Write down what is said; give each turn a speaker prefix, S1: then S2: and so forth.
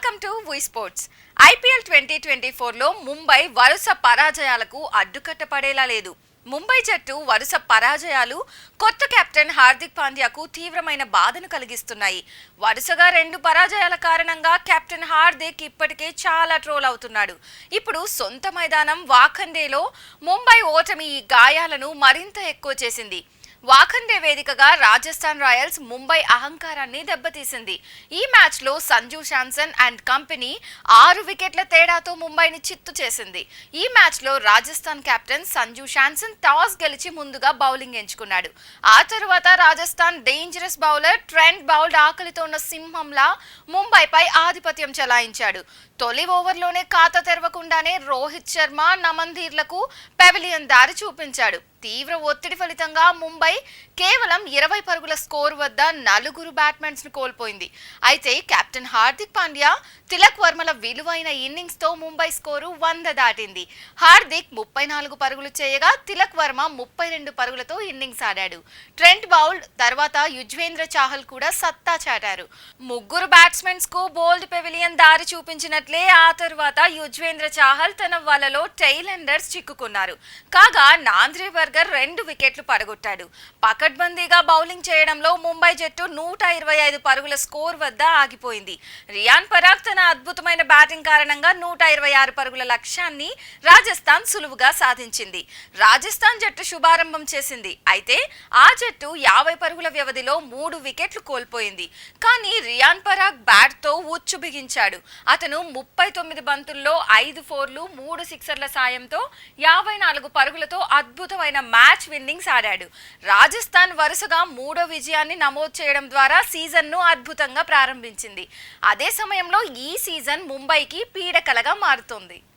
S1: Welcome to V sports. IPL 2024లో ముంబై వరుస పరాజయాలకు అడ్డుకట్ట పడేలా లేదు. ముంబై జట్టు వరుస పరాజయాలు కొత్త కెప్టెన్ హార్దిక్ పాండ్యాకు తీవ్రమైన బాధను కలిగిస్తున్నాయి. వరుసగా 2 పరాజయాల కారణంగా కెప్టెన్ హార్దిక్ ఇప్పటికే చాలా ట్రోల్ అవుతున్నాడు. ఇప్పుడు సొంత మైదానం వాఖండేలో ముంబై ఓటమి ఈ గాయాలను మరింత ఎక్కువ చేసింది. వాఖండే వేదికగా రాజస్థాన్ రాయల్స్ ముంబై అహంకారాన్ని దెబ్బతీసింది. ఈ మ్యాచ్ లో సంజు శాంసన్ అండ్ కంపెనీ 6 వికెట్ల తేడాతో ముంబైని చిత్తు చేసింది. ఈ మ్యాచ్ లో రాజస్థాన్ కెప్టెన్ సంజు శాంసన్ టాస్ గెలిచి ముందుగా బౌలింగ్ ఎంచుకున్నాడు. ఆ తరువాత Rajasthan dangerous bowler Trent Boult ఆకలితో ఉన్న సింహంలా ముంబైపై ఆధిపత్యం చెలాయించాడు. తొలి ఓవర్లోనే ఖాతా తెరవకుండానే రోహిత్ శర్మ, నమన్ధీర్లకు పెవిలియన్ దారి చూపించాడు. తీవ్ర ఒత్తిడి ఫలితంగా ముంబై కేవలం 20 పరుగుల స్కోర్ వద్ద 4 బ్యాట్స్మెన్స్ ను కోల్పోయింది. అయితే కెప్టెన్ హార్దిక్ పాండ్యా, తిలక్ వర్మల విలువైన ఇన్నింగ్స్ తో ముంబై స్కోరు 100 దాటింది. హార్దిక్ 34 పరుగులు చేయగా తిలక్ వర్మ 32 పరుగులతో ఇన్నింగ్స్ ఆడాడు. ట్రెంట్ బౌల్ట్ తర్వాత యుజ్వేంద్ర చాహల్ కూడా సత్తా చాటారు. ముగ్గురు బ్యాట్స్మెన్స్ కు బోల్డ్ పెవిలియన్ దారి చూపించినట్లే ఆ తర్వాత యుజ్వేంద్ర చాహల్ తన వలలో టెయిల్ ఎండర్స్ చిక్కుకున్నారు. కాగా నాంద్రే బర్గర్ 2 వికెట్లు పడగొట్టాడు. పకడ్బందీగా బౌలింగ్ చేయడంలో ముంబై జట్టు 125 పరుగుల స్కోర్ వద్ద ఆగిపోయింది. రియాన్ పరాగ్ తన అద్భుతమైన బ్యాటింగ్ కారణంగా 126 పరుగుల లక్ష్యాన్ని రాజస్థాన్ సులువుగా సాధించింది. రాజస్థాన్ జట్టు శుభారంభం చేసింది. అయితే ఆ జట్టు 50 పరుగుల వ్యవధిలో 3 వికెట్లు కోల్పోయింది. కానీ రియాన్ పరాగ్ బ్యాట్ తో ఉచ్చు బిగించాడు. అతను 39 బంతుల్లో 5 ఫోర్లు 3 సిక్సర్ల సాయంతో 54 పరుగులతో అద్భుతమైన మ్యాచ్ విన్నింగ్స్ ఆడాడు. రాజస్థాన్ వరుసగా 3వ విజయాన్ని నమోదు చేయడం ద్వారా సీజన్ ను అద్భుతంగా ప్రారంభించింది. అదే సమయంలో ఈ సీజన్ ముంబైకి పీడకలగా మారుతోంది.